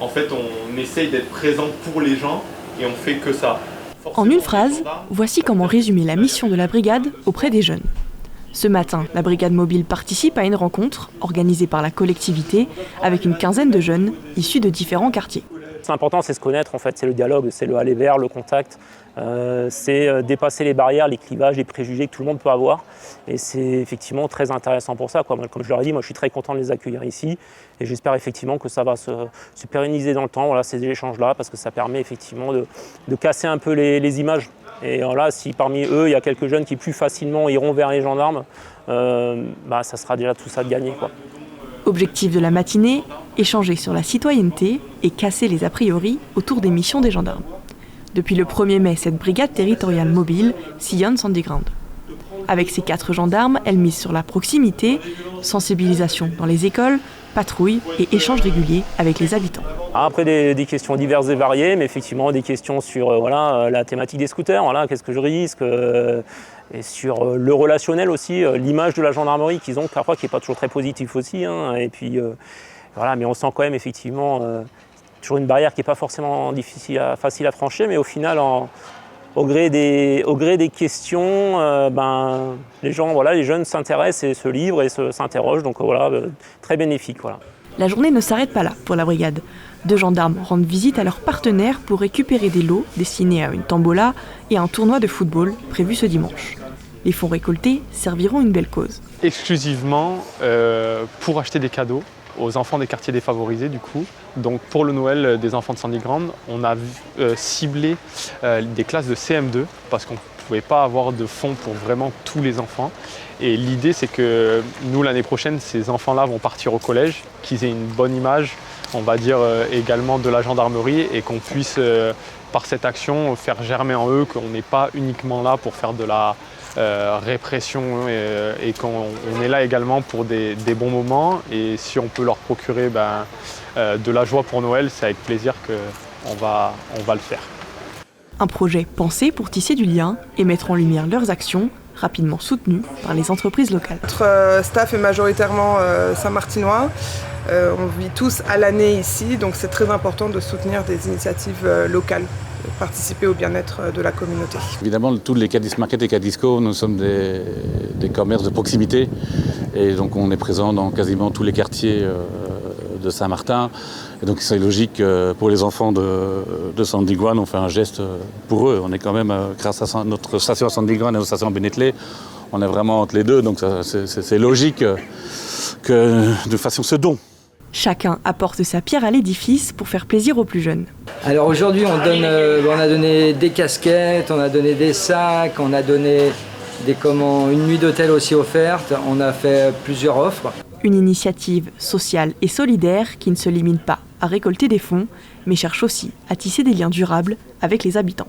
En fait, on essaye d'être présent pour les gens et on fait que ça. En une phrase, voici comment résumer la mission de la brigade auprès des jeunes. Ce matin, la brigade mobile participe à une rencontre organisée par la collectivité avec une quinzaine de jeunes issus de différents quartiers. C'est important, c'est se connaître en fait, c'est le dialogue, c'est le aller vers, le contact, c'est dépasser les barrières, les clivages, les préjugés que tout le monde peut avoir. Et c'est effectivement très intéressant pour ça, quoi. Moi, comme je leur ai dit, moi je suis très content de les accueillir ici et j'espère effectivement que ça va se pérenniser dans le temps, voilà, ces échanges-là, parce que ça permet effectivement de casser un peu les images. Et là, si parmi eux, il y a quelques jeunes qui plus facilement iront vers les gendarmes, ça sera déjà tout ça de gagné, quoi. Objectif de la matinée, échanger sur la citoyenneté et casser les a priori autour des missions des gendarmes. Depuis le 1er mai, cette brigade territoriale mobile sillonne Sandy Ground. Avec ses 4 gendarmes, elle mise sur la proximité, sensibilisation dans les écoles, patrouille et échanges réguliers avec les habitants. Après des questions diverses et variées, mais effectivement des questions sur la thématique des scooters, qu'est-ce que je risque, et sur le relationnel aussi, l'image de la gendarmerie qu'ils ont parfois qui n'est pas toujours très positive aussi. Et puis mais on sent quand même effectivement toujours une barrière qui n'est pas forcément facile à franchir, mais au final au gré des questions, les gens, les jeunes s'intéressent et se livrent et s'interrogent, donc très bénéfique. Voilà. La journée ne s'arrête pas là pour la brigade. 2 gendarmes rendent visite à leurs partenaires pour récupérer des lots destinés à une tombola et à un tournoi de football prévu ce dimanche. Les fonds récoltés serviront une belle cause. Exclusivement pour acheter des cadeaux aux enfants des quartiers défavorisés du coup. Donc pour le Noël des enfants de Sandy Ground, on a ciblé des classes de CM2 parce qu'on ne pouvait pas avoir de fonds pour vraiment tous les enfants. Et l'idée c'est que nous l'année prochaine, ces enfants-là vont partir au collège, qu'ils aient une bonne image, on va dire également de la gendarmerie et qu'on puisse par cette action faire germer en eux qu'on n'est pas uniquement là pour faire de la répression et qu'on est là également pour des bons moments et si on peut leur procurer de la joie pour Noël, c'est avec plaisir qu'on va le faire. Un projet pensé pour tisser du lien et mettre en lumière leurs actions, rapidement soutenues par les entreprises locales. Notre staff est majoritairement saint-martinois. On vit tous à l'année ici, donc c'est très important de soutenir des initiatives locales, de participer au bien-être de la communauté. Évidemment, tous les Cadis Market et Cadisco, nous sommes des commerces de proximité et donc on est présent dans quasiment tous les quartiers de Saint-Martin. Et donc c'est logique pour les enfants de Sandy Ground, on fait un geste pour eux. On est quand même, grâce à notre station à Sandy Ground et notre station à Bennetley, on est vraiment entre les deux, donc c'est logique que nous fassions ce don. Chacun apporte sa pierre à l'édifice pour faire plaisir aux plus jeunes. Alors aujourd'hui, on a donné des casquettes, on a donné des sacs, on a donné une nuit d'hôtel aussi offerte, on a fait plusieurs offres. Une initiative sociale et solidaire qui ne se limite pas à récolter des fonds, mais cherche aussi à tisser des liens durables avec les habitants.